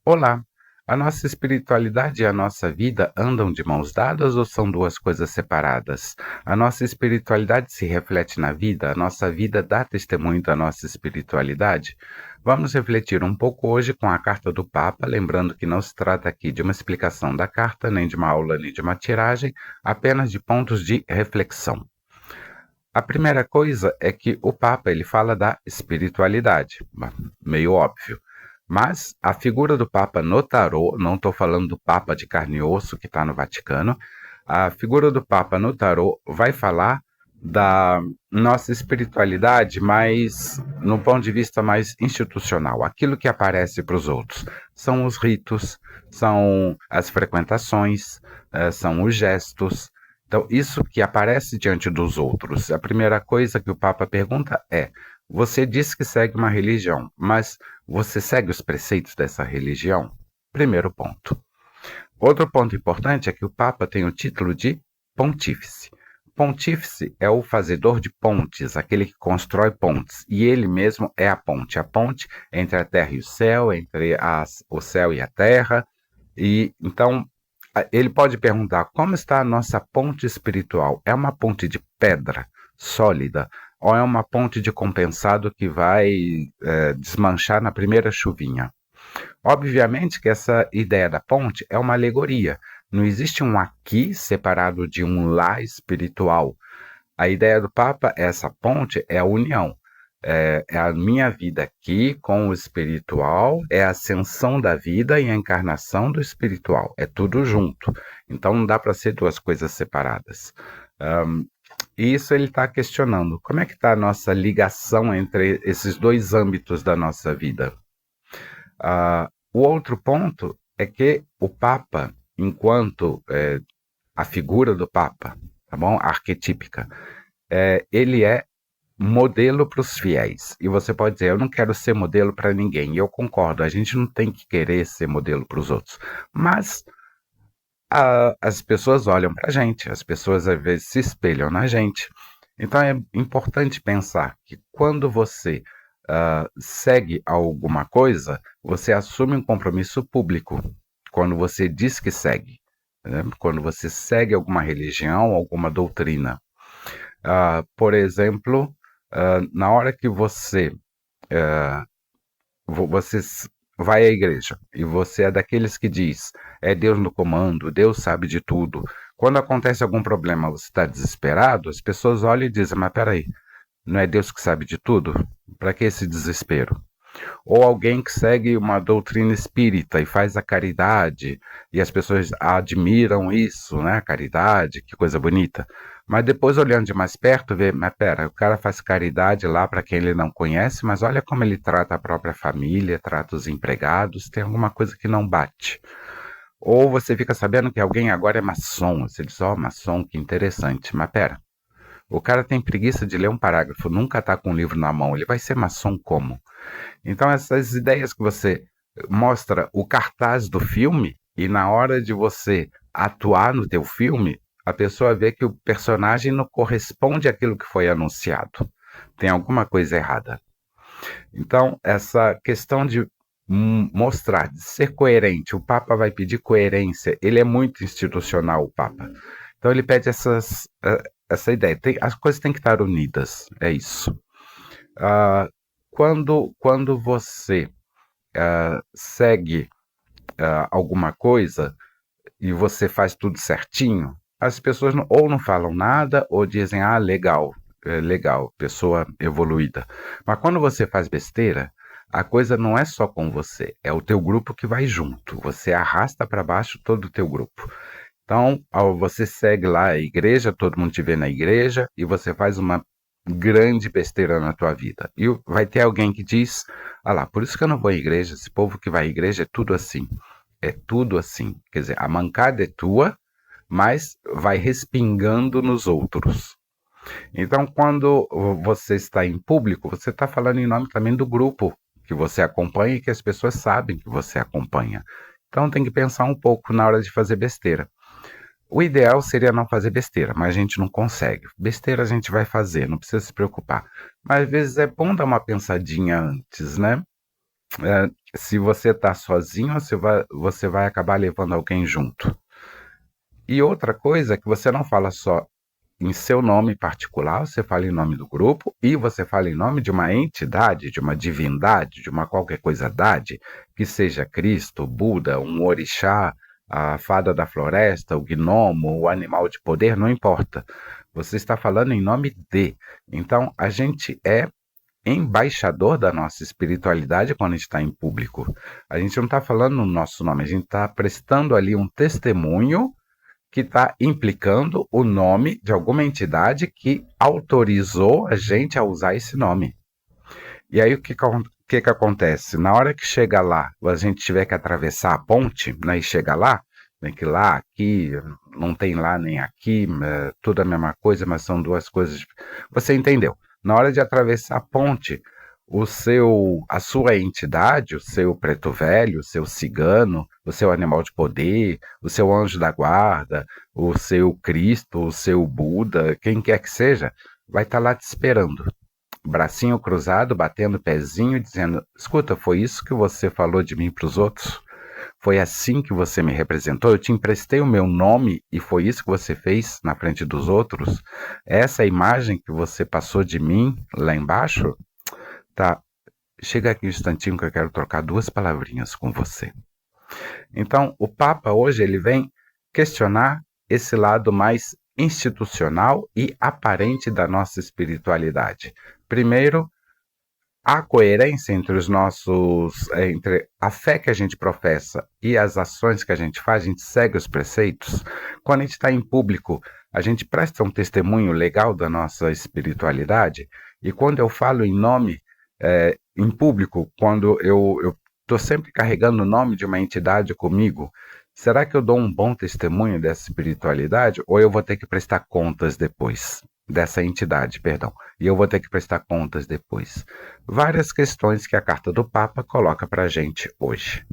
Olá! A nossa espiritualidade e a nossa vida andam de mãos dadas ou são duas coisas separadas? A nossa espiritualidade se reflete na vida? A nossa vida dá testemunho da nossa espiritualidade? Vamos refletir um pouco hoje com a carta do Papa, lembrando que não se trata aqui de uma explicação da carta, nem de uma aula, nem de uma tiragem, apenas de pontos de reflexão. A primeira coisa é que o Papa ele fala da espiritualidade, meio óbvio. Mas a figura do Papa no tarô, não estou falando do Papa de carne e osso que está no Vaticano, a figura do Papa no tarô vai falar da nossa espiritualidade, mas no ponto de vista mais institucional. Aquilo que aparece para os outros são os ritos, são as frequentações, são os gestos. Então, isso que aparece diante dos outros. A primeira coisa que o Papa pergunta é: você diz que segue uma religião, mas você segue os preceitos dessa religião? Primeiro ponto. Outro ponto importante é que o Papa tem o título de Pontífice. Pontífice é o fazedor de pontes, aquele que constrói pontes, e ele mesmo é a ponte entre a terra e o céu, entre o céu e a terra. E então ele pode perguntar: como está a nossa ponte espiritual? É uma ponte de pedra sólida ou é uma ponte de compensado que vai desmanchar na primeira chuvinha? Obviamente que essa ideia da ponte é uma alegoria. Não existe um aqui separado de um lá espiritual. A ideia do Papa, essa ponte, é a união. É a minha vida aqui com o espiritual, é a ascensão da vida e a encarnação do espiritual. É tudo junto. Então não dá para ser duas coisas separadas. E isso ele está questionando. Como é que está a nossa ligação entre esses dois âmbitos da nossa vida? O outro ponto é que o Papa, enquanto a figura do Papa, tá bom? Arquetípica, ele é modelo para os fiéis. E você pode dizer: eu não quero ser modelo para ninguém. E eu concordo, a gente não tem que querer ser modelo para os outros. Mas as pessoas olham para a gente, as pessoas às vezes se espelham na gente. Então é importante pensar que quando você segue alguma coisa, você assume um compromisso público. Quando você diz que segue, né? Quando você segue alguma religião, alguma doutrina. Por exemplo, na hora que você vai à igreja e você é daqueles que diz: é Deus no comando, Deus sabe de tudo. Quando acontece algum problema, você está desesperado, as pessoas olham e dizem: mas peraí, não é Deus que sabe de tudo? Para que esse desespero? Ou alguém que segue uma doutrina espírita e faz a caridade, e as pessoas admiram isso, né? A caridade, que coisa bonita. Mas depois, olhando de mais perto, vê: mas pera, o cara faz caridade lá para quem ele não conhece, mas olha como ele trata a própria família, trata os empregados, tem alguma coisa que não bate. Ou você fica sabendo que alguém agora é maçom, você diz: ó, maçom, que interessante, mas pera, o cara tem preguiça de ler um parágrafo, nunca está com um livro na mão, ele vai ser maçom como? Então essas ideias que você mostra o cartaz do filme e na hora de você atuar no teu filme, a pessoa vê que o personagem não corresponde àquilo que foi anunciado. Tem alguma coisa errada. Então essa questão de mostrar, de ser coerente, o Papa vai pedir coerência, ele é muito institucional, o Papa. Então ele pede essa ideia, as coisas têm que estar unidas, é isso. Quando você segue alguma coisa e você faz tudo certinho, as pessoas ou não falam nada ou dizem: ah, legal, legal, pessoa evoluída. Mas quando você faz besteira, a coisa não é só com você, é o teu grupo que vai junto. Você arrasta para baixo todo o teu grupo. Então, você segue lá a igreja, todo mundo te vê na igreja e você faz uma grande besteira na tua vida. E vai ter alguém que diz: ah lá, por isso que eu não vou à igreja, esse povo que vai à igreja é tudo assim. É tudo assim. Quer dizer, a mancada é tua, mas vai respingando nos outros. Então, quando você está em público, você está falando em nome também do grupo que você acompanha e que as pessoas sabem que você acompanha. Então, tem que pensar um pouco na hora de fazer besteira. O ideal seria não fazer besteira, mas a gente não consegue. Besteira a gente vai fazer, não precisa se preocupar. Mas às vezes é bom dar uma pensadinha antes, né? Se você está sozinho, você vai acabar levando alguém junto. E outra coisa é que você não fala só em seu nome particular, você fala em nome do grupo e você fala em nome de uma entidade, de uma divindade, de uma qualquer coisa dade, que seja Cristo, Buda, um orixá, a fada da floresta, o gnomo, o animal de poder, não importa. Você está falando em nome de. Então, a gente é embaixador da nossa espiritualidade quando a gente está em público. A gente não está falando no nosso nome, a gente está prestando ali um testemunho que está implicando o nome de alguma entidade que autorizou a gente a usar esse nome. E aí o que acontece? Na hora que chega lá, a gente tiver que atravessar a ponte, né, e chega lá, tem que ir lá, aqui, não tem lá nem aqui, tudo a mesma coisa, mas são duas coisas. Você entendeu? Na hora de atravessar a ponte, a sua entidade, o seu preto velho, o seu cigano, o seu animal de poder, o seu anjo da guarda, o seu Cristo, o seu Buda, quem quer que seja, vai estar lá te esperando. Bracinho cruzado, batendo pezinho, dizendo: escuta, foi isso que você falou de mim para os outros? Foi assim que você me representou? Eu te emprestei o meu nome e foi isso que você fez na frente dos outros? Essa imagem que você passou de mim lá embaixo? Tá, chega aqui um instantinho que eu quero trocar duas palavrinhas com você. Então, o Papa hoje ele vem questionar esse lado mais institucional e aparente da nossa espiritualidade. Primeiro, a coerência entre a fé que a gente professa e as ações que a gente faz, a gente segue os preceitos. Quando a gente está em público, a gente presta um testemunho legal da nossa espiritualidade. E quando eu falo em nome, em público, quando eu estou sempre carregando o nome de uma entidade comigo, será que eu dou um bom testemunho dessa espiritualidade ou eu vou ter que prestar contas depois? Dessa entidade, perdão. E eu vou ter que prestar contas depois. Várias questões que a Carta do Papa coloca para a gente hoje.